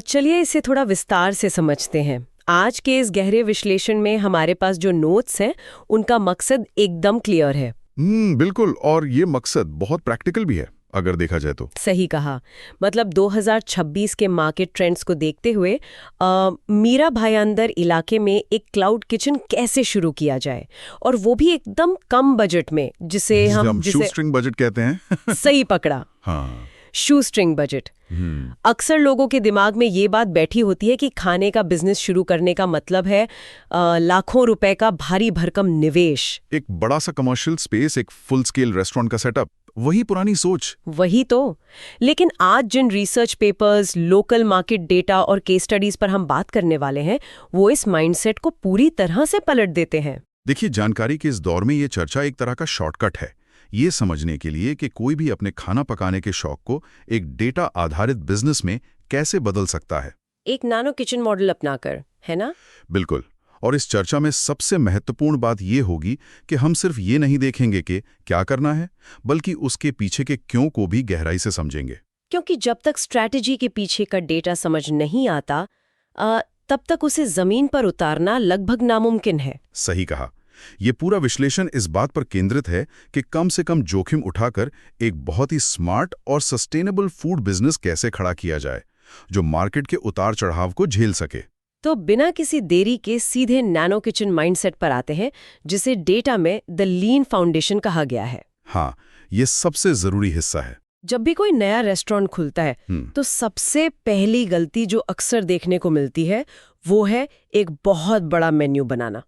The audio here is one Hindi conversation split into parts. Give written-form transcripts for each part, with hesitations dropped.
चलिए इसे थोड़ा विस्तार से समझते हैं। आज के इस गहरे विश्लेषण में हमारे पास जो नोट्स हैं उनका मकसद एकदम क्लियर है। बिल्कुल, और ये मकसद बहुत प्रैक्टिकल भी है अगर देखा जाए तो। सही कहा। मतलब 2026 के मार्केट ट्रेंड्स को देखते हुए मीरा भाईंदर इलाके में एक क्लाउड किचन कैसे शुरू किया जाए, और वो भी एकदम कम बजट में, जिसे हम शू स्ट्रिंग बजट कहते हैं। सही पकड़ा। हाँ, शू स्ट्रिंग बजट। अक्सर लोगों के दिमाग में ये बात बैठी होती है कि खाने का बिजनेस शुरू करने का मतलब है लाखों रुपए का भारी भरकम निवेश, एक बड़ा सा कमर्शियल स्पेस, एक फुल स्केल रेस्टोरेंट का सेटअप। वही पुरानी सोच। वही तो। लेकिन आज जिन research papers, local market data और केस स्टडीज पर हम बात करने वाले हैं, वो इस माइंडसेट को पूरी तरह से पलट देते हैं। देखिए, जानकारी के इस दौर में ये चर्चा एक तरह का शॉर्टकट है, ये समझने के लिए कि कोई भी अपने खाना पकाने के शौक को एक डेटा आधारित बिजनेस में कैसे बदल सकता है, एक नैनो किचन मॉडल अपनाकर, है ना? बिल्कुल। और इस चर्चा में सबसे महत्वपूर्ण बात ये होगी कि हम सिर्फ ये नहीं देखेंगे कि क्या करना है, बल्कि उसके पीछे के क्यों को भी गहराई से समझेंगे। क्योंकि जब तक स्ट्रैटेजी के पीछे का डेटा समझ नहीं आता, तब तक उसे जमीन पर उतारना लगभग नामुमकिन है। सही कहा। ये पूरा विश्लेषण इस बात पर केंद्रित है कि कम से कम जोखिम उठाकर एक बहुत ही स्मार्ट और सस्टेनेबल फूड बिजनेस कैसे खड़ा किया जाए, जो मार्केट के उतार चढ़ाव को झेल सके। तो बिना किसी देरी के सीधे नैनो किचन माइंडसेट पर आते हैं, जिसे डेटा में द लीन फाउंडेशन कहा गया है। हाँ, ये सबसे जरूरी हिस्सा है। जब भी कोई नया रेस्टोरेंट खुलता है तो सबसे पहली गलती जो अक्सर देखने को मिलती है वो है एक बहुत बड़ा मेन्यू बनाना।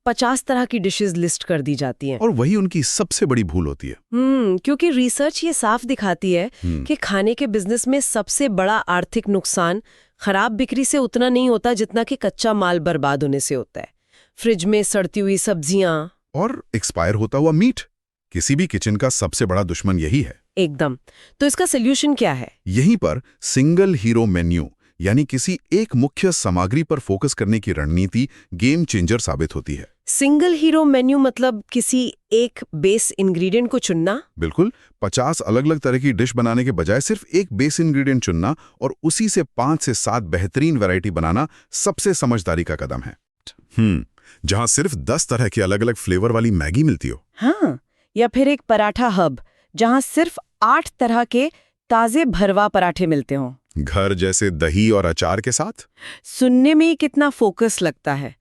50 तरह की डिशेस लिस्ट कर दी जाती हैं। और वही उनकी सबसे बड़ी भूल होती है। क्योंकि रिसर्च ये साफ दिखाती है कि खाने के बिजनेस में सबसे बड़ा आर्थिक नुकसान खराब बिक्री से उतना नहीं होता जितना कि कच्चा माल बर्बाद होने से होता है। फ्रिज में सड़ती हुई सब्जियां और एक्सपायर होता हुआ मीट, किसी भी किचन का सबसे बड़ा दुश्मन यही है। एकदम। तो इसका सोल्यूशन क्या है? यहीं पर सिंगल हीरो मेन्यू, यानी किसी एक मुख्य सामग्री पर फोकस करने की रणनीति गेम चेंजर साबित होती है। सिंगल हीरो मेन्यू मतलब किसी एक बेस इंग्रेडिएंट को चुनना? बिल्कुल। 50 अलग अलग तरह की डिश बनाने के बजाय सिर्फ एक बेस इंग्रेडिएंट चुनना और उसी से 5 से 7 बेहतरीन वैरायटी बनाना सबसे समझदारी का कदम है। जहां सिर्फ 10 तरह की अलग अलग फ्लेवर वाली मैगी मिलती हो। हाँ, या फिर एक पराठा हब जहां सिर्फ 8 तरह के ताजे भरवा पराठे मिलते हों, घर जैसे दही और अचार के साथ। सुनने में कितना फोकस लगता है।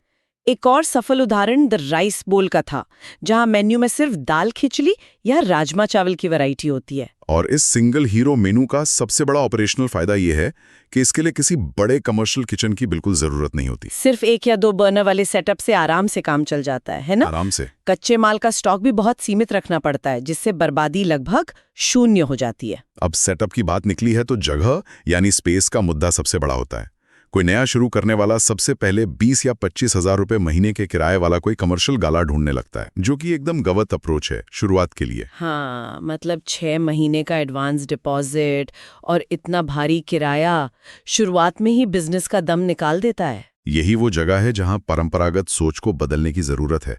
एक और सफल उदाहरण द राइस बोल का था, जहां मेन्यू में सिर्फ दाल खिचड़ी या राजमा चावल की वैरायटी होती है। और इस सिंगल हीरो मेनू का सबसे बड़ा ऑपरेशनल फायदा ये है कि इसके लिए किसी बड़े कमर्शियल किचन की बिल्कुल जरूरत नहीं होती। सिर्फ 1 या 2 बर्नर वाले सेटअप से आराम से काम चल जाता है ना? आराम से। कच्चे माल का स्टॉक भी बहुत सीमित रखना पड़ता है, जिससे बर्बादी लगभग शून्य हो जाती है। अब सेटअप की बात निकली है तो जगह यानी स्पेस का मुद्दा सबसे बड़ा होता है। कोई नया शुरू करने वाला सबसे पहले 20 या 25 हजार रुपए महीने के किराए वाला कोई कमर्शियल गाला ढूंढने लगता है, जो कि एकदम गलत अप्रोच है शुरुआत के लिए। हाँ, मतलब 6 महीने का एडवांस डिपॉजिट और इतना भारी किराया शुरुआत में ही बिजनेस का दम निकाल देता है। यही वो जगह है जहां परंपरागत सोच को बदलने की जरूरत है।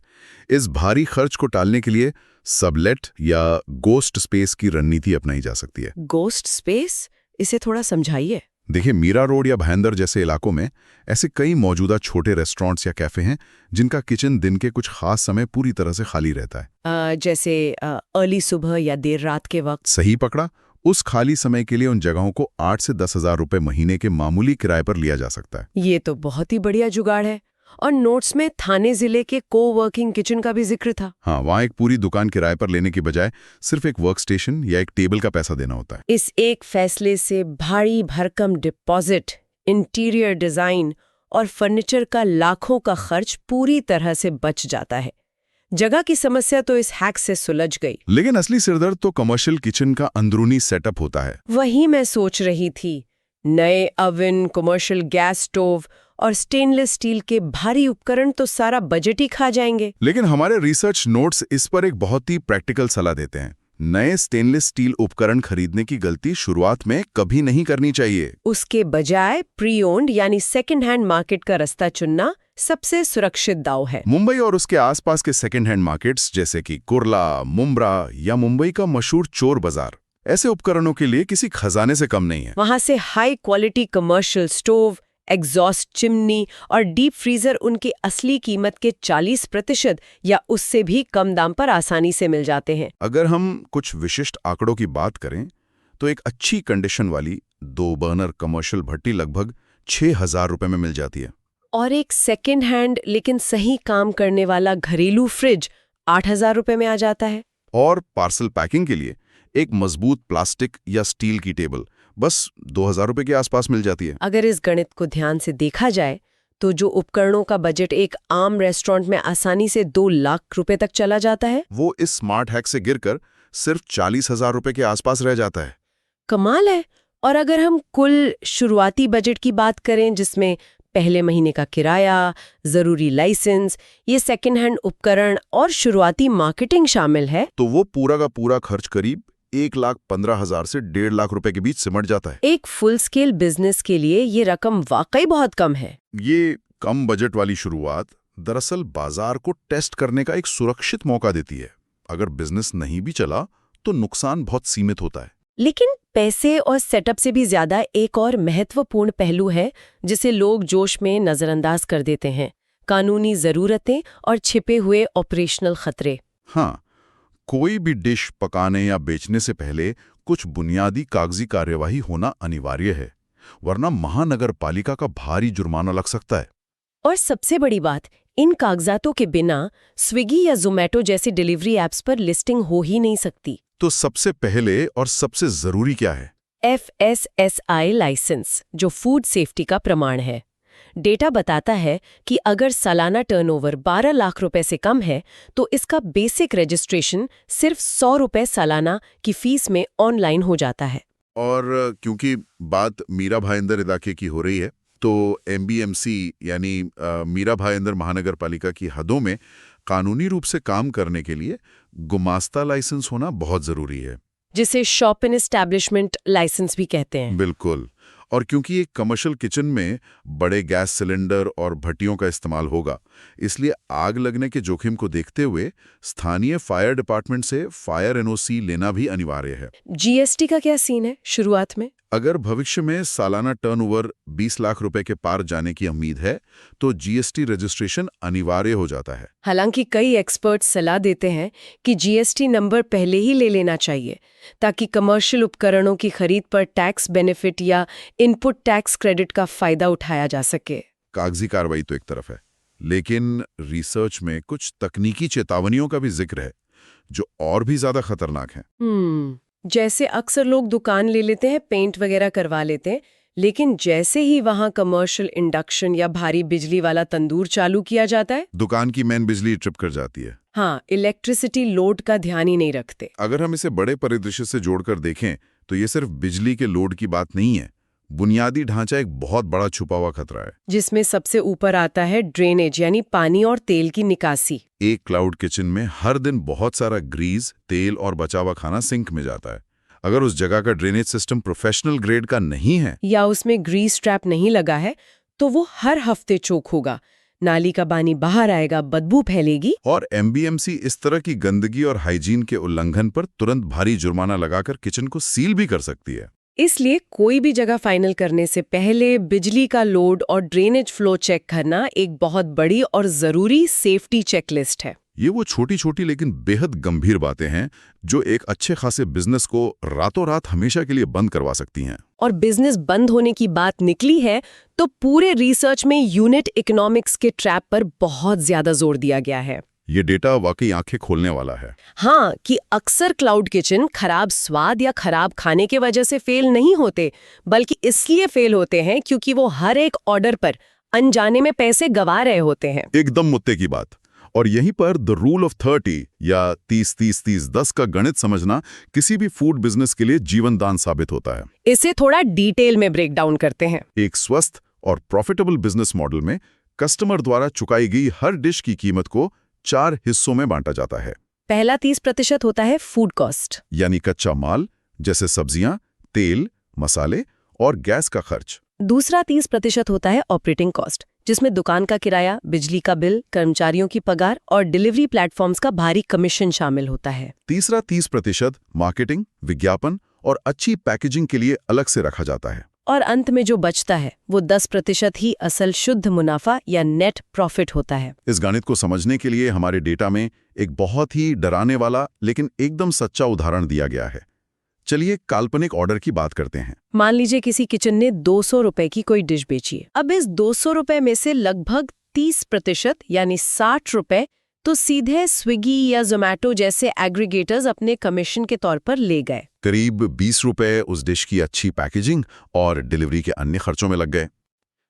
इस भारी खर्च को टालने के लिए सबलेट या गोस्ट स्पेस की रणनीति अपनाई जा सकती है। Ghost space? इसे थोड़ा समझाइए। देखिए, मीरा रोड या भाईंदर जैसे इलाकों में ऐसे कई मौजूदा छोटे रेस्टोरेंट्स या कैफे हैं जिनका किचन दिन के कुछ खास समय पूरी तरह से खाली रहता है। जैसे अर्ली सुबह या देर रात के वक्त। सही पकड़ा। उस खाली समय के लिए उन जगहों को 8 से 10 हजार रुपए महीने के मामूली किराए पर लिया जा सकता है। ये तो बहुत ही बढ़िया जुगाड़ है। और नोट्स में थाने जिले के को-वर्किंग किचन का भी जिक्र था। हाँ, वहाँ एक पूरी दुकान किराए पर लेने की बजाय सिर्फ एक वर्क स्टेशन या एक टेबल का पैसा देना होता है। इस एक फैसले से भारी भरकम डिपॉजिट, इंटीरियर डिजाइन और फर्नीचर का लाखों का खर्च पूरी तरह से बच जाता है। जगह की समस्या तो इस हैक से सुलझ गई। लेकिन असली सिरदर्द तो कमर्शियल किचन का अंदरूनी सेटअप होता है। वही मैं सोच रही थी। नए ओवन, कमर्शियल गैस स्टोव और स्टेनलेस स्टील के भारी उपकरण तो सारा बजट ही खा जाएंगे। लेकिन हमारे रिसर्च नोट्स इस पर एक बहुत ही प्रैक्टिकल सलाह देते हैं। नए स्टेनलेस स्टील उपकरण खरीदने की गलती शुरुआत में कभी नहीं करनी चाहिए। उसके बजाय प्री ओन्ड यानी सेकंड हैंड मार्केट का रास्ता चुनना सबसे सुरक्षित दाव है। मुंबई और उसके आसपास के सेकंड हैंड मार्केट्स जैसे कि कुर्ला, मुंब्रा या मुंबई का मशहूर चोर बाजार, ऐसे उपकरणों के लिए किसी खजाने से कम नहीं है। वहां से high quality commercial stove, exhaust chimney और डीप फ्रीजर उनकी असली कीमत के 40% या उससे भी कम दाम पर आसानी से मिल जाते हैं। अगर हम कुछ विशिष्ट आंकड़ों की बात करें तो एक अच्छी कंडीशन वाली 2 बर्नर कमर्शियल भट्टी लगभग 6,000 रुपए में मिल जाती है। और एक सेकेंड हैंड लेकिन सही काम करने वाला घरेलू फ्रिज 8,000 रुपए में आ जाता है। और पार्सल पैकिंग के लिए एक मजबूत प्लास्टिक या स्टील की टेबल बस 2,000 रुपए के आसपास मिल जाती है। अगर इस गणित को ध्यान से देखा जाए तो जो उपकरणों का बजट एक आम रेस्टोरेंट में आसानी से 2 लाख रुपए तक चला जाता है, वो इस स्मार्ट हैक से गिरकर सिर्फ 40,000 रुपए के आसपास रह जाता है। कमाल है। और अगर हम कुल शुरुआती बजट की बात करें जिसमें पहले महीने का किराया, जरूरी लाइसेंस, ये सेकेंड हैंड उपकरण और शुरुआती मार्केटिंग शामिल है, तो वो पूरा का पूरा खर्च करीब 1,15,000 से 1.5 लाख रुपए के बीच सिमट जाता है। एक फुल स्केल बिजनेस के लिए ये रकम वाकई बहुत कम है। ये कम बजट वाली शुरुआत दरअसल बाजार को टेस्ट करने का एक सुरक्षित मौका देती है। अगर बिजनेस नहीं भी चला तो नुकसान बहुत सीमित होता है। लेकिन पैसे और सेटअप से भी ज्यादा एक और महत्वपूर्ण पहलू है जिसे लोग जोश में नजरअंदाज कर देते हैं: कानूनी जरूरतें और छिपे हुए ऑपरेशनल खतरे। हाँ, कोई भी डिश पकाने या बेचने से पहले कुछ बुनियादी कागजी कार्यवाही होना अनिवार्य है, वरना महानगर पालिका का भारी जुर्माना लग सकता है। और सबसे बड़ी बात, इन कागजातों के बिना स्विगी या जोमेटो जैसी डिलीवरी ऐप्स पर लिस्टिंग हो ही नहीं सकती। तो सबसे पहले और सबसे जरूरी क्या है? FSSAI लाइसेंस, जो फूड सेफ्टी का प्रमाण है। डेटा बताता है कि अगर सालाना टर्नओवर 12 लाख रुपए से कम है तो इसका बेसिक रजिस्ट्रेशन सिर्फ 100 रुपए सालाना की फीस में ऑनलाइन हो जाता है। और क्योंकि बात मीरा भाईंदर इलाके की हो रही है तो MBMC यानी मीरा भाईंदर महानगर पालिका की हदों में कानूनी रूप से काम करने के लिए गुमास्ता लाइसेंस होना बहुत जरूरी है, जिसे शॉप एंड एस्टैब्लिशमेंट लाइसेंस भी कहते हैं। बिल्कुल। और क्योंकि एक कमर्शियल किचन में बड़े गैस सिलेंडर और भट्टियों का इस्तेमाल होगा, इसलिए आग लगने के जोखिम को देखते हुए स्थानीय फायर डिपार्टमेंट से फायर NOC लेना भी अनिवार्य है। GST का क्या सीन है शुरुआत में? अगर भविष्य में सालाना टर्नओवर 20 लाख रुपए के पार जाने की उम्मीद है तो GST रजिस्ट्रेशन अनिवार्य हो जाता है। हालांकि कई एक्सपर्ट सलाह देते हैं कि GST नंबर पहले ही ले लेना चाहिए ताकि कमर्शियल उपकरणों की खरीद पर टैक्स बेनिफिट या इनपुट टैक्स क्रेडिट का फायदा उठाया जा सके। कागजी कार्रवाई तो एक तरफ है, लेकिन रिसर्च में कुछ तकनीकी चेतावनियों का भी जिक्र है जो और भी ज्यादा खतरनाक हैं। जैसे अक्सर लोग दुकान ले लेते हैं, पेंट वगैरह करवा लेते हैं, लेकिन जैसे ही वहां कमर्शियल इंडक्शन या भारी बिजली वाला तंदूर चालू किया जाता है, दुकान की मेन बिजली ट्रिप कर जाती है। हाँ, इलेक्ट्रिसिटी लोड का ध्यान ही नहीं रखते। अगर हम इसे बड़े परिदृश्य से जोड़कर देखें तो ये सिर्फ बिजली के लोड की बात नहीं है, बुनियादी ढांचा एक बहुत बड़ा छुपा हुआ खतरा है, जिसमें सबसे ऊपर आता है ड्रेनेज यानी पानी और तेल की निकासी। एक क्लाउड किचन में हर दिन बहुत सारा ग्रीस, तेल और बचा हुआ खाना सिंक में जाता है। अगर उस जगह का ड्रेनेज सिस्टम प्रोफेशनल ग्रेड का नहीं है या उसमें ग्रीस ट्रैप नहीं लगा है तो वो हर हफ्ते चोक होगा, नाली का पानी बाहर आएगा, बदबू फैलेगी। और MBMC इस तरह की गंदगी और हाइजीन के उल्लंघन पर तुरंत भारी जुर्माना लगाकर किचन को सील भी कर सकती है। इसलिए कोई भी जगह फाइनल करने से पहले बिजली का लोड और ड्रेनेज फ्लो चेक करना एक बहुत बड़ी और जरूरी सेफ्टी चेकलिस्ट है। ये वो छोटी छोटी लेकिन बेहद गंभीर बातें हैं जो एक अच्छे खासे बिजनेस को रातों रात हमेशा के लिए बंद करवा सकती हैं। और बिजनेस बंद होने की बात निकली है तो पूरे रिसर्च में यूनिट इकोनॉमिक्स के ट्रैप पर बहुत ज्यादा जोर दिया गया है। ये डेटा वाकई आंखें खोलने वाला है। हाँ, कि अक्सर क्लाउड किचन खराब स्वाद या खराब खाने के वजह से फेल नहीं होते, बल्कि इसलिए फेल होते हैं क्योंकि वो हर एक ऑर्डर पर अनजाने में पैसे गंवा रहे होते हैं। एकदम मुद्दे की बात। और यहीं पर द रूल ऑफ 30 या 30-30-30-10 का गणित समझना किसी भी फूड बिजनेस के लिए जीवनदान साबित होता है। इसे थोड़ा डिटेल में ब्रेक डाउन करते हैं। एक स्वस्थ और प्रॉफिटेबल बिजनेस मॉडल में कस्टमर द्वारा चुकाई गई हर डिश की कीमत को 4 हिस्सों में बांटा जाता है। पहला 30% होता है फूड कॉस्ट, यानी कच्चा माल जैसे सब्जियां, तेल, मसाले और गैस का खर्च। दूसरा 30% होता है ऑपरेटिंग कॉस्ट, जिसमें दुकान का किराया, बिजली का बिल, कर्मचारियों की पगार और डिलीवरी प्लेटफॉर्म्स का भारी कमीशन शामिल होता है। तीसरा 30% मार्केटिंग, विज्ञापन और अच्छी पैकेजिंग के लिए अलग से रखा जाता है। और अंत में जो बचता है वो 10% ही असल शुद्ध मुनाफा या नेट प्रॉफिट होता है। इस गणित को समझने के लिए हमारे डेटा में एक बहुत ही डराने वाला लेकिन एकदम सच्चा उदाहरण दिया गया है। चलिए काल्पनिक ऑर्डर की बात करते हैं। मान लीजिए किसी किचन ने 200 रुपए की कोई डिश बेची है। अब इस 200 रुपए में से लगभग 30% यानी 60 रुपए तो सीधे स्विगी या जोमैटो जैसे एग्रीगेटर्स अपने कमीशन के तौर पर ले गए। करीब 20 रुपए उस डिश की अच्छी पैकेजिंग और डिलीवरी के अन्य खर्चों में लग गए।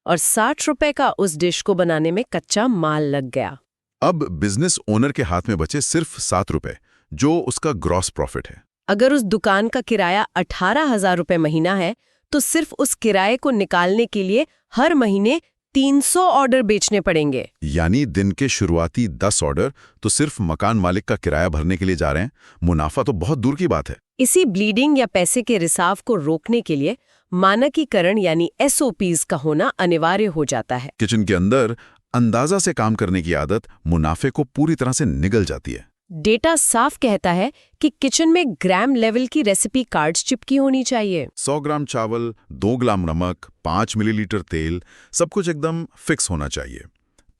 और 60 रुपए का उस डिश को बनाने में कच्चा माल लग गया। अब बिजनेस ओनर के हाथ में बचे सिर्फ 7 रुपए, जो उसका ग्रॉस प्रॉफिट है। अगर उस दुकान का किराया 18,000 रुपए महीना है तो सिर्फ उस किराए को निकालने के लिए हर महीने 300 ऑर्डर बेचने पड़ेंगे। यानी दिन के शुरुआती 10 ऑर्डर तो सिर्फ मकान मालिक का किराया भरने के लिए जा रहे हैं। मुनाफा तो बहुत दूर की बात है। इसी ब्लीडिंग या पैसे के रिसाव को रोकने के लिए मानकीकरण यानी SOPs का होना अनिवार्य हो जाता है। किचन के अंदर अंदाजा से काम करने की आदत मुनाफे को पूरी तरह से निगल जाती है। डेटा साफ कहता है कि किचन में ग्राम लेवल की रेसिपी कार्ड्स चिपकी होनी चाहिए। 100 ग्राम चावल, 2 ग्राम नमक, 5 मिलीलीटर तेल, सब कुछ एकदम फिक्स होना चाहिए।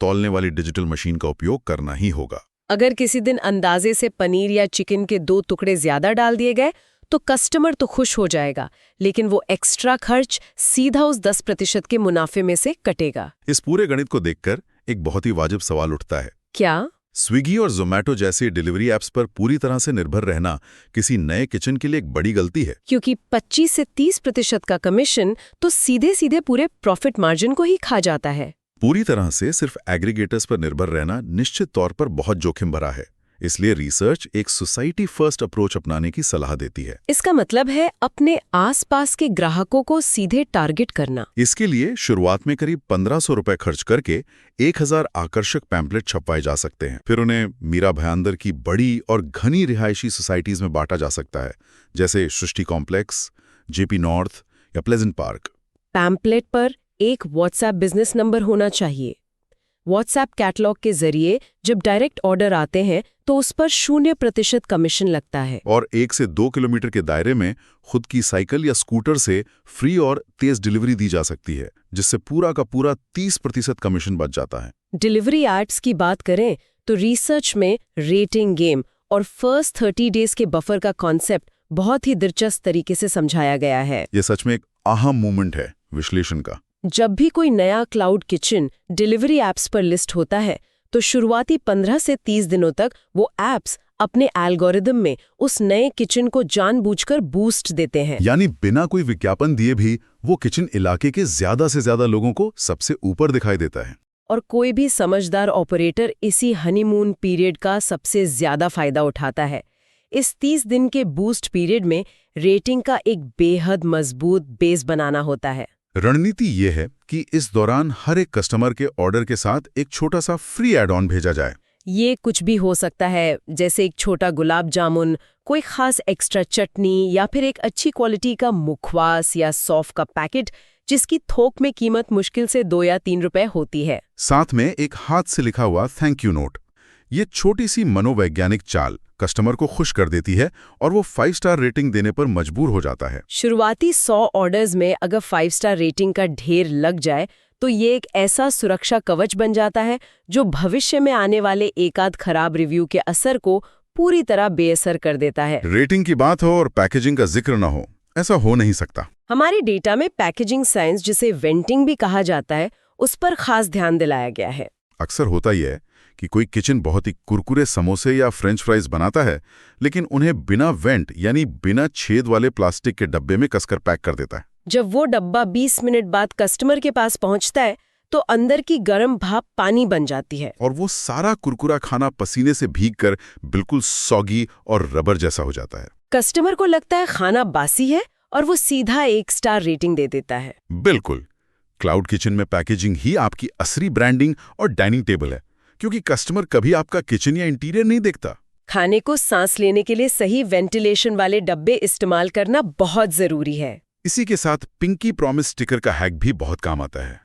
तौलने वाली डिजिटल मशीन का उपयोग करना ही होगा। अगर किसी दिन अंदाजे से पनीर या चिकन के 2 टुकड़े ज्यादा डाल दिए गए तो कस्टमर तो खुश हो जाएगा, लेकिन वो एक्स्ट्रा खर्च सीधा उस 10% के मुनाफे में से कटेगा। इस पूरे गणित को देखकर एक बहुत ही वाजिब सवाल उठता है। क्या स्विगी और जोमैटो जैसे डिलीवरी ऐप्स पर पूरी तरह से निर्भर रहना किसी नए किचन के लिए एक बड़ी गलती है? क्योंकि 25 से 30% का कमीशन तो सीधे सीधे पूरे प्रॉफिट मार्जिन को ही खा जाता है। पूरी तरह से सिर्फ एग्रीगेटर्स पर निर्भर रहना निश्चित तौर पर बहुत जोखिम भरा है। इसलिए रिसर्च एक सोसाइटी फर्स्ट अप्रोच अपनाने की सलाह देती है। इसका मतलब है अपने आसपास के ग्राहकों को सीधे टारगेट करना। इसके लिए शुरुआत में करीब 1500 रुपए खर्च करके 1000 आकर्षक पैम्पलेट छपवाए जा सकते हैं। फिर उन्हें मीरा भयांदर की बड़ी और घनी रिहायशी सोसाइटीज में बांटा जा सकता है, जैसे सृष्टि कॉम्प्लेक्स, जेपी नॉर्थ या प्लेजेंट पार्क। पैम्पलेट पर एक व्हाट्सएप बिजनेस नंबर होना चाहिए। व्हाट्सएप कैटलॉग के जरिए जब डायरेक्ट ऑर्डर आते हैं तो उस पर 0% कमीशन लगता है। और 1 से 2 किलोमीटर के दायरे में खुद की साइकिल या स्कूटर से फ्री और तेज डिलीवरी दी जा सकती है, जिससे पूरा का पूरा 30% कमीशन बच जाता है। डिलीवरी एड्स की बात करें तो रिसर्च में रेटिंग गेम और फर्स्ट 30 डेज के बफर का कॉन्सेप्ट बहुत ही दिलचस्प तरीके से समझाया गया है। यह सच में एक अहम मोमेंट है विश्लेषण का। जब भी कोई नया क्लाउड किचन डिलीवरी ऐप्स पर लिस्ट होता है तो शुरुआती 15 से 30 दिनों तक वो ऐप्स अपने एल्गोरिदम में उस नए किचन को जानबूझकर बूस्ट देते हैं। यानी बिना कोई विज्ञापन दिए भी वो किचन इलाके के ज्यादा से ज्यादा लोगों को सबसे ऊपर दिखाई देता है। और कोई भी समझदार ऑपरेटर इसी हनीमून पीरियड का सबसे ज्यादा फायदा उठाता है। इस 30 दिन के बूस्ट पीरियड में रेटिंग का एक बेहद मजबूत बेस बनाना होता है। रणनीति ये है कि इस दौरान हर एक कस्टमर के ऑर्डर के साथ एक छोटा सा फ्री एड ऑन भेजा जाए। ये कुछ भी हो सकता है, जैसे एक छोटा गुलाब जामुन, कोई खास एक्स्ट्रा चटनी या फिर एक अच्छी क्वालिटी का मुखवास या सौंफ का पैकेट जिसकी थोक में कीमत मुश्किल से 2 या 3 रुपए होती है। साथ में एक हाथ से लिखा हुआ थैंक यू नोट। ये छोटी सी मनोवैज्ञानिक चाल कस्टमर को खुश कर देती है और वो 5 स्टार रेटिंग देने पर मजबूर हो जाता है। शुरुआती 100 ऑर्डर्स में अगर 5 स्टार रेटिंग का ढेर लग जाए तो ये एक ऐसा सुरक्षा कवच बन जाता है जो भविष्य में आने वाले एकाध खराब रिव्यू के असर को पूरी तरह बेअसर कर देता है। रेटिंग की बात हो और पैकेजिंग का जिक्र न हो, ऐसा हो नहीं सकता। हमारे डेटा में पैकेजिंग साइंस, जिसे वेंटिंग भी कहा जाता है, उस पर खास ध्यान दिलाया गया है। अक्सर होता ही है कि कोई किचन बहुत ही कुरकुरे समोसे या फ्रेंच फ्राइज बनाता है, लेकिन उन्हें बिना वेंट यानी बिना छेद वाले प्लास्टिक के डब्बे में कसकर पैक कर देता है। जब वो डब्बा 20 मिनट बाद कस्टमर के पास पहुंचता है तो अंदर की गर्म भाप पानी बन जाती है और वो सारा कुरकुरा खाना पसीने से भीगकर बिल्कुल सौगी और रबर जैसा हो जाता है। कस्टमर को लगता है खाना बासी है और वो सीधा 1 स्टार रेटिंग दे देता है। बिल्कुल, क्लाउड किचन में पैकेजिंग ही आपकी असली ब्रांडिंग और डाइनिंग टेबल है, क्योंकि कस्टमर कभी आपका किचन या इंटीरियर नहीं देखता। खाने को सांस लेने के लिए सही वेंटिलेशन वाले डब्बे इस्तेमाल करना बहुत जरूरी है। इसी के साथ पिंकी प्रॉमिस स्टिकर का हैक भी बहुत काम आता है।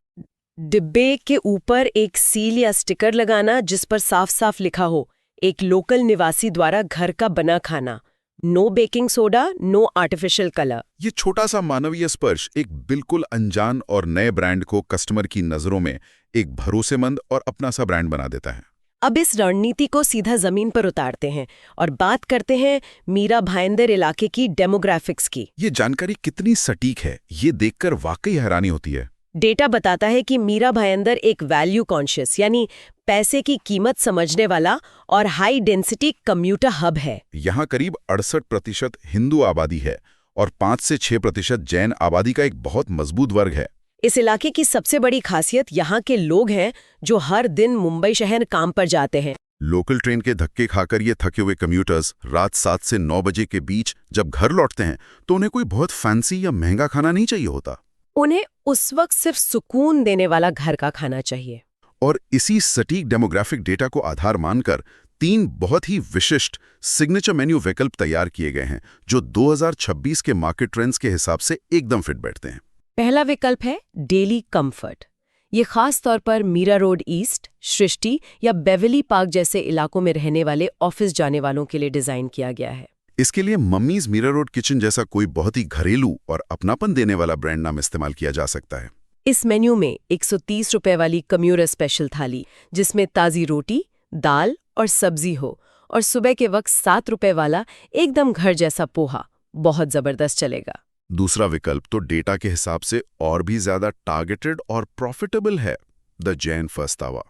डिब्बे के ऊपर एक सील या स्टिकर लगाना जिस पर साफ साफ लिखा हो, एक लोकल निवासी द्वारा घर का बना खाना, no baking soda, no artificial colour. ये छोटा सा मानवीय स्पर्श एक बिल्कुल अनजान और नए ब्रांड को कस्टमर की नजरों में एक भरोसेमंद और अपना सा ब्रांड बना देता है। अब इस रणनीति को सीधा जमीन पर उतारते हैं और बात करते हैं मीरा भाईंदर इलाके की डेमोग्राफिक्स की। ये जानकारी कितनी सटीक है, ये देखकर वाकई हैरानी होती है। डेटा बताता है कि मीरा भाईंदर एक वैल्यू कॉन्शियस यानी पैसे की कीमत समझने वाला और हाई डेंसिटी कम्यूटर हब है। यहाँ करीब 68% हिंदू आबादी है और 5 से 6% जैन आबादी का एक बहुत मजबूत वर्ग है। इस इलाके की सबसे बड़ी खासियत यहाँ के लोग हैं जो हर दिन मुंबई शहर काम पर जाते हैं। लोकल ट्रेन के धक्के खाकर ये थके हुए कम्यूटर्स रात 7 से 9 बजे के बीच जब घर लौटते हैं तो उन्हें कोई बहुत फैंसी या महंगा खाना नहीं चाहिए होता। उन्हें उस वक्त सिर्फ सुकून देने वाला घर का खाना चाहिए। और इसी सटीक डेमोग्राफिक डेटा को आधार मानकर 3 बहुत ही विशिष्ट सिग्नेचर मेन्यू विकल्प तैयार किए गए हैं जो 2026 के मार्केट ट्रेंड्स के हिसाब से एकदम फिट बैठते हैं। पहला विकल्प है डेली कंफर्ट। ये खास तौर पर मीरा रोड ईस्ट, सृष्टि या बेवली पार्क जैसे इलाकों में रहने वाले ऑफिस जाने वालों के लिए डिजाइन किया गया है। इसके लिए मम्मीज मीरा रोड किचन जैसा कोई बहुत ही घरेलू और अपनापन देने वाला ब्रांड नाम इस्तेमाल किया जा सकता है। इस मेन्यू में 130 रुपए वाली कम्यूटर स्पेशल थाली जिसमें ताज़ी रोटी, दाल और सब्जी हो, और सुबह के वक्त 7 रुपए वाला एकदम घर जैसा पोहा बहुत जबरदस्त चलेगा। दूसरा विकल्प तो डेटा के हिसाब से और भी ज्यादा टारगेटेड और प्रॉफिटेबल है, द जैन फस्तावा।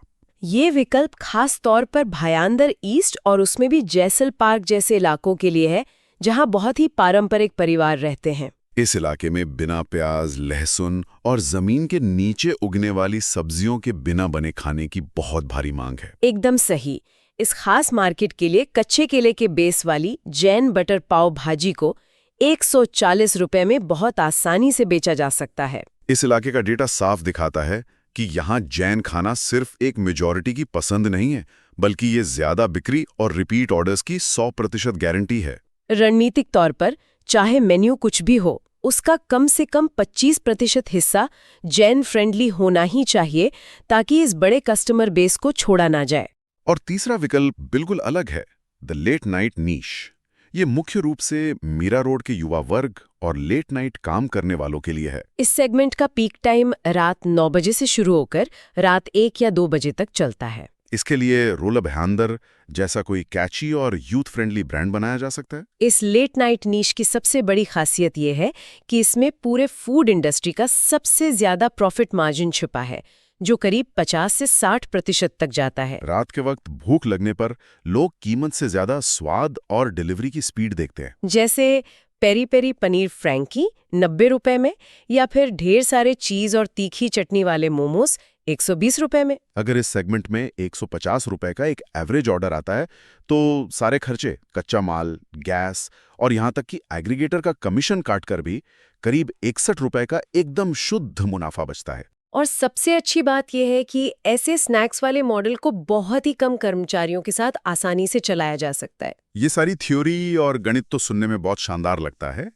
ये विकल्प खास तौर पर भायांदर ईस्ट और उसमें भी जैसल पार्क जैसे इलाकों के लिए है जहां बहुत ही पारंपरिक परिवार रहते हैं। इस इलाके में बिना प्याज, लहसुन और जमीन के नीचे उगने वाली सब्जियों के बिना बने खाने की बहुत भारी मांग है। एकदम सही। इस खास मार्केट के लिए कच्चे केले के बेस वाली जैन बटर पाव भाजी को 140 रुपए में बहुत आसानी से बेचा जा सकता है। इस इलाके का डेटा साफ दिखाता है कि यहाँ जैन खाना सिर्फ एक मेजॉरिटी की पसंद नहीं है, बल्कि ये ज्यादा बिक्री और रिपीट ऑर्डर्स की 100% गारंटी है। रणनीतिक तौर पर चाहे मेन्यू कुछ भी हो, उसका कम से कम 25% हिस्सा जैन फ्रेंडली होना ही चाहिए ताकि इस बड़े कस्टमर बेस को छोड़ा ना जाए। और तीसरा विकल्प बिल्कुल अलग है, द लेट नाइट नीश। ये मुख्य रूप से मीरा रोड के युवा वर्ग और लेट नाइट काम करने वालों के लिए है। इस सेगमेंट का पीक टाइम रात 9 बजे से शुरू होकर रात 1 या 2 बजे तक चलता है। इसके लिए रोल भाईंदर जैसा कोई कैची और यूथ फ्रेंडली ब्रांड बनाया जा सकता है। इस लेट नाइट नीश की सबसे बड़ी खासियत ये है कि इसमें पूरे फूड इंडस्ट्री का सबसे ज्यादा प्रॉफिट मार्जिन छुपा है, जो करीब 50 से 60% तक जाता है। रात के वक्त भूख लगने पर लोग कीमत से ज्यादा स्वाद और डिलीवरी की स्पीड देखते हैं। जैसे पेरी पेरी पनीर फ्रैंकी 90 रुपए में, या फिर ढेर सारे चीज और तीखी चटनी वाले मोमोज 120 रुपए में। अगर इस सेगमेंट में 150 रुपए का एक एवरेज ऑर्डर आता है तो सारे खर्चे, कच्चा माल, गैस और यहाँ तक कि एग्रीगेटर का कमीशन काटकर भी करीब 61 रुपए का एकदम शुद्ध मुनाफा बचता है। और सबसे अच्छी बात यह है कि ऐसे स्नैक्स वाले मॉडल को बहुत ही कम कर्मचारियों के साथ आसानी से चलाया जा सकता है। ये सारी थ्योरी और गणित तो सुनने में बहुत शानदार लगता है,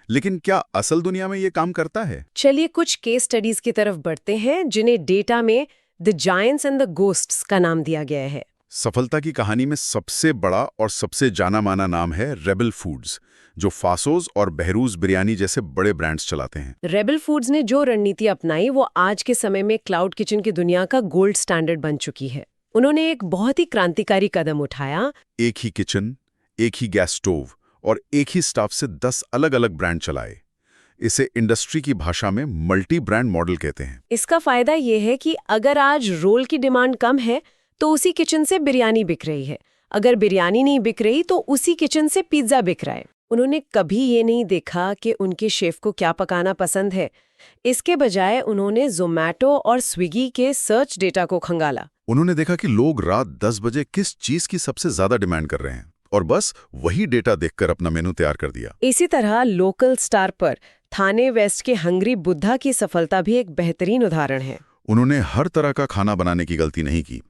लेकिन क्या असल दुनिया में ये काम करता है? चलिए कुछ केस स्टडीज की तरफ बढ़ते हैं जिन्हें डेटा में the giants and the ghosts का नाम दिया गया है। सफलता की कहानी में सबसे बड़ा और सबसे जाना माना नाम है रेबल फूड्स, जो फासोज और बहरूज बिरयानी जैसे बड़े ब्रांड्स चलाते हैं। रेबल फूड्स ने जो रणनीति अपनाई वो आज के समय में क्लाउड किचन की दुनिया का गोल्ड स्टैंडर्ड बन चुकी है। उन्होंने एक बहुत ही क्रांतिकारी कदम उठाया। एक ही किचन, एक ही गैस स्टोव और एक ही स्टाफ से 10 अलग अलग ब्रांड चलाए। इसे इंडस्ट्री की भाषा में मल्टी ब्रांड मॉडल कहते हैं। इसका फायदा ये है कि अगर आज रोल की डिमांड कम है तो उसी किचन से बिरयानी बिक रही है, अगर बिरयानी नहीं बिक रही तो उसी किचन से पिज्जा बिक रहा है। उन्होंने कभी ये नहीं देखा कि उनके शेफ को क्या पकाना पसंद है। इसके बजाय उन्होंने ज़ोमैटो और स्विगी के सर्च डेटा को खंगाला। उन्होंने देखा कि लोग रात 10 बजे किस चीज की सबसे ज्यादा डिमांड कर रहे हैं और बस वही डेटा देखकर अपना मेनू तैयार कर दिया। इसी तरह लोकल स्टार पर थाने वेस्ट के हंग्री बुद्धा की सफलता भी एक बेहतरीन उदाहरण है। उन्होंने हर तरह का खाना बनाने की गलती नहीं की।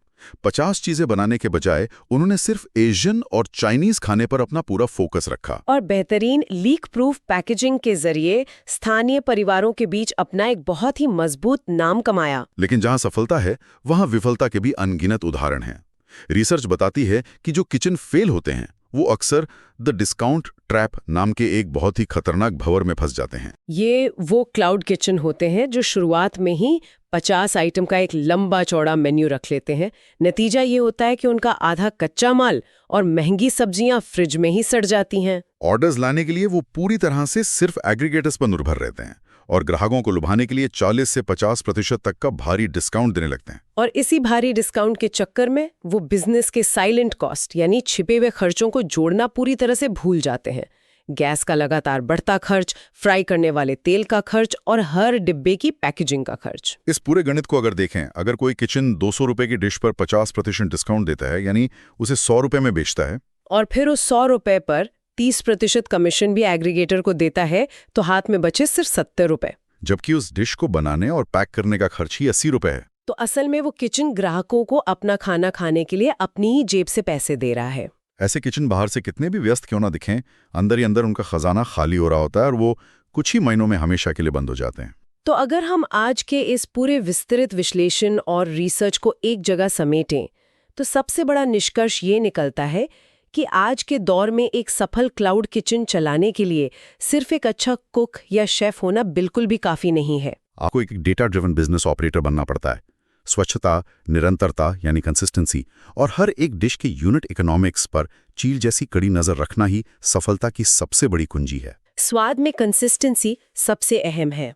50 चीजें बनाने के बजाय उन्होंने सिर्फ एशियन और चाइनीज खाने पर अपना पूरा फोकस रखा और बेहतरीन लीक प्रूफ पैकेजिंग के जरिए स्थानीय परिवारों के बीच अपना एक बहुत ही मजबूत नाम कमाया। लेकिन जहां सफलता है वहां विफलता के भी अनगिनत उदाहरण हैं। रिसर्च बताती है कि जो किचन फेल होते हैं वो अक्सर द डिस्काउंट ट्रैप नाम के एक बहुत ही खतरनाक भंवर में फंस जाते हैं। ये वो क्लाउड किचन होते हैं जो शुरुआत में ही 50 आइटम का एक लंबा चौड़ा मेन्यू रख लेते हैं। नतीजा ये होता है कि उनका आधा कच्चा माल और महंगी सब्जियां फ्रिज में ही सड़ जाती हैं। ऑर्डर्स लाने के लिए वो पूरी तरह से सिर्फ एग्रीगेटर्स पर निर्भर रहते हैं और ग्राहकों को लुभाने के लिए 40 से 50% तक का भारी डिस्काउंट देने लगते हैं। और इसी भारी डिस्काउंट के चक्कर में वो बिजनेस के साइलेंट कॉस्ट यानी छिपे हुए खर्चों को जोड़ना पूरी तरह से भूल जाते हैं। गैस का लगातार बढ़ता खर्च, फ्राई करने वाले तेल का खर्च और हर डिब्बे की पैकेजिंग का खर्च। इस पूरे गणित को अगर देखें, अगर कोई किचन 200 रुपए की डिश पर 50% डिस्काउंट देता है, यानी उसे 100 रुपए में बेचता है, और फिर उस 100 रुपए पर 30% कमीशन भी एग्रीगेटर को देता है, तो हाथ में बचे सिर्फ 70 रुपए। जबकि उस डिश को बनाने और पैक करने का खर्च ही 80 रुपए है। तो असल में वो किचन ग्राहकों को अपना खाना खाने के लिए अपनी ही जेब से पैसे दे रहा है। ऐसे किचन बाहर से कितने भी व्यस्त क्यों ना दिखें, अंदर ही अंदर उनका खजाना खाली हो रहा होता है और वो कुछ ही महीनों में हमेशा के लिए बंद हो जाते हैं। तो अगर हम आज के इस पूरे विस्तृत विश्लेषण और रिसर्च को एक जगह समेटें, तो सबसे बड़ा निष्कर्ष ये निकलता है कि आज के दौर में एक सफल क्लाउड किचन चलाने के लिए सिर्फ एक अच्छा कुक या शेफ होना बिल्कुल भी काफी नहीं है। आपको एक डेटा ड्रिवन बिजनेस ऑपरेटर बनना पड़ता है। स्वच्छता, निरंतरता यानी कंसिस्टेंसी और हर एक डिश के यूनिट इकोनॉमिक्स पर चील जैसी कड़ी नजर रखना ही सफलता की सबसे बड़ी कुंजी है। स्वाद में कंसिस्टेंसी सबसे अहम है।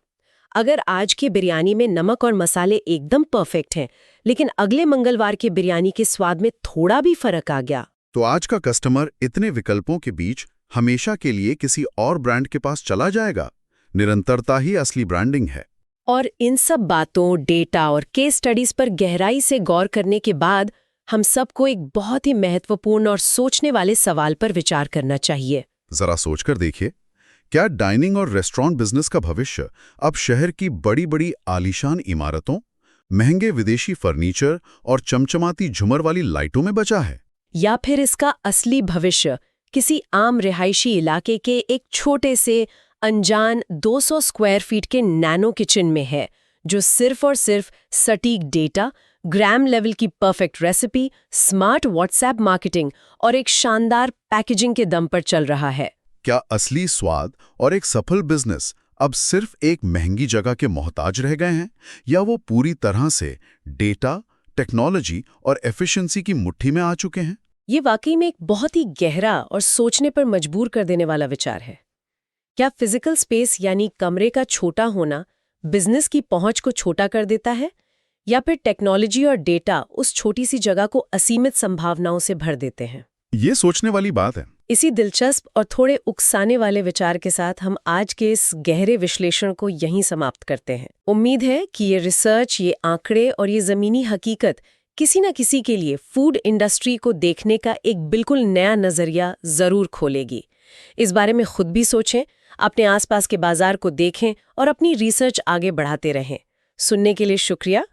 अगर आज की बिरयानी में नमक और मसाले एकदम परफेक्ट हैं, लेकिन अगले मंगलवार के बिरयानी के स्वाद में थोड़ा भी फर्क आ गया, तो आज का कस्टमर इतने विकल्पों के बीच हमेशा के लिए किसी और ब्रांड के पास चला जाएगा। निरंतरता ही असली ब्रांडिंग है। और इन सब बातों, डेटा और केस स्टडीज पर गहराई से गौर करने के बाद हम सबको एक बहुत ही महत्वपूर्ण और सोचने वाले सवाल पर विचार करना चाहिए। जरा सोचकर देखिए, क्या डाइनिंग और रेस्टोरेंट बिजनेस का भविष्य अब शहर की बड़ी बड़ी आलीशान इमारतों, महंगे विदेशी फर्नीचर और चमचमाती झुमर वाली लाइटों में बचा है, या फिर इसका असली भविष्य किसी आम रिहायशी इलाके के एक छोटे से अनजान 200 स्क्वायर फीट के नैनो किचन में है, जो सिर्फ और सिर्फ सटीक डेटा, ग्राम लेवल की perfect recipe, smart WhatsApp marketing और एक शानदार पैकेजिंग के दम पर चल रहा है? क्या असली स्वाद और एक सफल बिजनेस अब सिर्फ एक महंगी जगह के मोहताज रह गए हैं, या वो पूरी तरह से डेटा, टेक्नोलॉजी और एफिशिएंसी की मुट्ठी में आ चुके हैं? ये वाकई में एक बहुत ही गहरा और सोचने पर मजबूर कर देने वाला विचार है। क्या फिजिकल स्पेस यानी कमरे का छोटा होना बिजनेस की पहुंच को छोटा कर देता है, या फिर टेक्नोलॉजी और डेटा उस छोटी सी जगह को असीमित संभावनाओं से भर देते हैं? ये सोचने वाली बात है। इसी दिलचस्प और थोड़े उकसाने वाले विचार के साथ हम आज के इस गहरे विश्लेषण को यहीं समाप्त करते हैं। उम्मीद है कि ये रिसर्च, ये आंकड़े और ये ज़मीनी हकीकत किसी न किसी के लिए फूड इंडस्ट्री को देखने का एक बिल्कुल नया नज़रिया ज़रूर खोलेगी। इस बारे में खुद भी सोचें, अपने आसपास के बाजार को देखें और अपनी रिसर्च आगे बढ़ाते रहें। सुनने के लिए शुक्रिया।